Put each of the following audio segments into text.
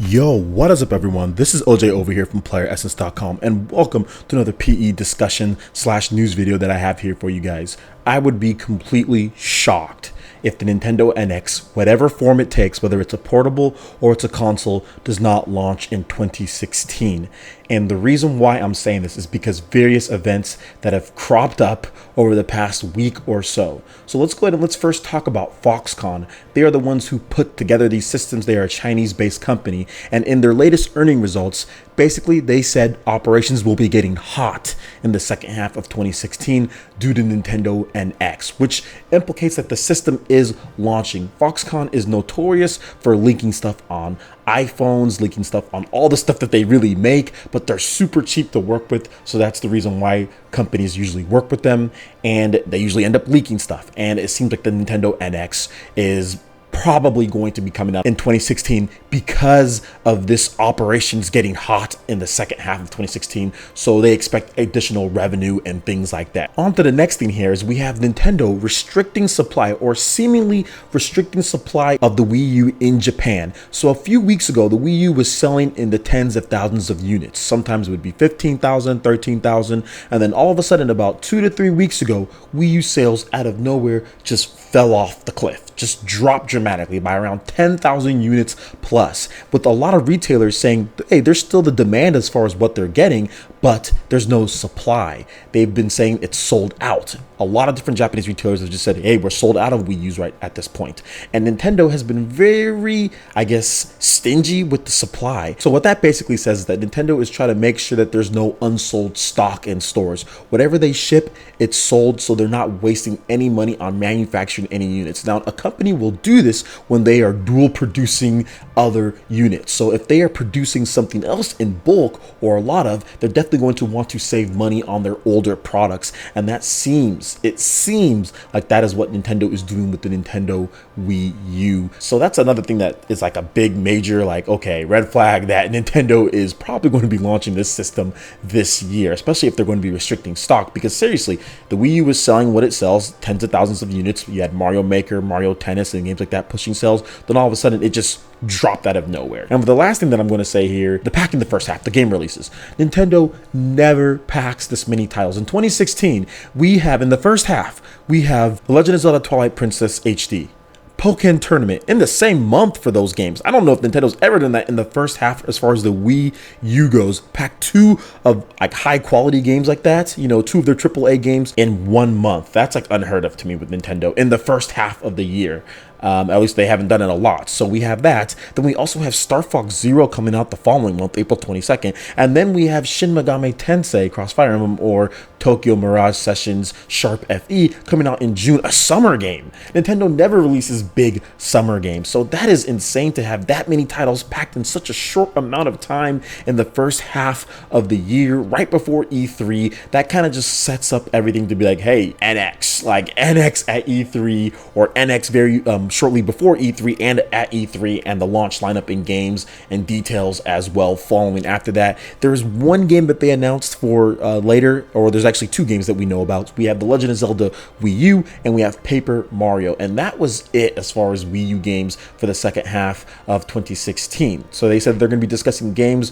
Yo, what is up everyone? This is OJ over here from PlayerEssence.com and welcome to another PE discussion / news video that I have here for you guys. I would be completely shocked if the Nintendo NX, whatever form it takes, whether it's a portable or it's a console, does not launch in 2016. And the reason why I'm saying this is because various events that have cropped up over the past week or so. So let's go ahead and let's first talk about Foxconn. They are the ones who put together these systems. They are a Chinese-based company. And in their latest earning results, basically they said operations will be getting hot in the second half of 2016 due to Nintendo NX, which implicates that the system is launching. Foxconn is notorious for leaking stuff on iPhones, leaking stuff on all the stuff that they really make, but they're super cheap to work with. So that's the reason why companies usually work with them, and they usually end up leaking stuff. And it seems like the Nintendo NX is probably going to be coming out in 2016 because of this operations getting hot in the second half of 2016. So they expect additional revenue and things like that. On to the next thing here is we have Nintendo restricting supply or seemingly restricting supply of the Wii U in Japan. So a few weeks ago, the Wii U was selling in the tens of thousands of units. Sometimes it would be 15,000, 13,000. And then all of a sudden about 2 to 3 weeks ago, Wii U sales out of nowhere just fell off the cliff, just dropped dramatically by around 10,000 units plus, with a lot of retailers saying, hey, there's still the demand as far as what they're getting, but there's no supply. They've been saying it's sold out. A lot of different Japanese retailers have just said, hey, we're sold out of Wii U's right at this point. And Nintendo has been very, I guess, stingy with the supply. So what that basically says is that Nintendo is trying to make sure that there's no unsold stock in stores. Whatever they ship, it's sold, so they're not wasting any money on manufacturing any units. Now, a company will do this when they are dual producing other units. So if they are producing something else in bulk or a lot of, they're definitely going to want to save money on their older products. And it seems like that is what Nintendo is doing with the Nintendo Wii U. So that's another thing that is like a big major, like, okay, red flag that Nintendo is probably going to be launching this system this year, especially if they're going to be restricting stock, because seriously, the Wii U is selling what it sells, tens of thousands of units. You had Mario Maker, Mario Tennis, and games like that pushing sales. Then all of a sudden it just dropped out of nowhere. And for the last thing that I'm going to say here, the pack in the first half, the game releases. Nintendo never packs this many titles. In 2016, we have, in the first half, we have The Legend of Zelda Twilight Princess HD, Pokken Tournament in the same month for those games. I don't know if Nintendo's ever done that in the first half as far as the Wii U goes. Pack 2 of like high quality games like that, you know, 2 of their AAA games in 1 month. That's like unheard of to me with Nintendo in the first half of the year. At least they haven't done it a lot. So we have that. Then we also have Star Fox Zero coming out the following month, April 22nd. And then we have Shin Megami Tensei Cross Fire Emblem or Tokyo Mirage Sessions Sharp FE coming out in June, a summer game. Nintendo never releases big summer games. So that is insane to have that many titles packed in such a short amount of time in the first half of the year, right before E3. That kind of just sets up everything to be like, hey, NX, like NX at E3 or NX very shortly before E3 and at E3, and the launch lineup in games and details as well following after that. There's one game that they announced for later, or there's actually 2 games that we know about. We have The Legend of Zelda Wii U and we have Paper Mario, and that was it as far as Wii U games for the second half of 2016. So they said they're going to be discussing games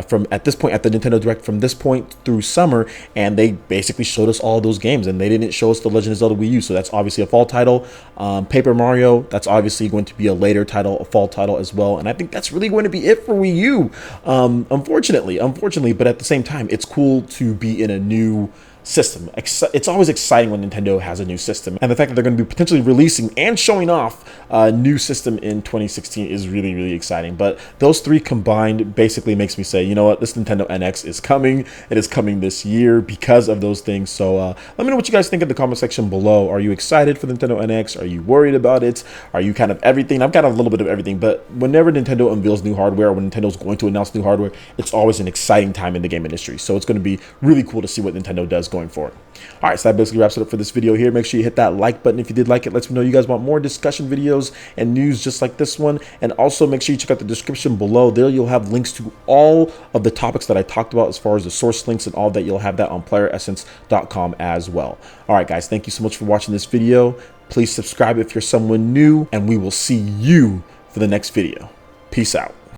from at this point at the Nintendo Direct from this point through summer, and they basically showed us all those games, and they didn't show us The Legend of Zelda Wii U, so that's obviously a fall title. Paper Mario, that's obviously going to be a later title, a fall title as well. And I think that's really going to be it for Wii U. Unfortunately, but at the same time, it's cool to be in a new system. It's always exciting when Nintendo has a new system, and the fact that they're going to be potentially releasing and showing off a new system in 2016 is really, really exciting. But those 3 combined basically makes me say, you know what, this Nintendo NX is coming. It is coming this year because of those things. So let me know what you guys think in the comment section below. Are you excited for the Nintendo NX? Are you worried about it? Are you kind of everything? I've got a little bit of everything, but whenever Nintendo unveils new hardware, or when Nintendo's going to announce new hardware, it's always an exciting time in the game industry. So it's going to be really cool to see what Nintendo does going forward. All right, so that basically wraps it up for this video here. Make sure you hit that like button if you did like it. Lets me know you guys want more discussion videos and news just like this one. And also make sure you check out the description below. There you'll have links to all of the topics that I talked about as far as the source links and all that. You'll have that on PlayerEssence.com as well. All right, guys, thank you so much for watching this video. Please subscribe if you're someone new, and we will see you for the next video. Peace out.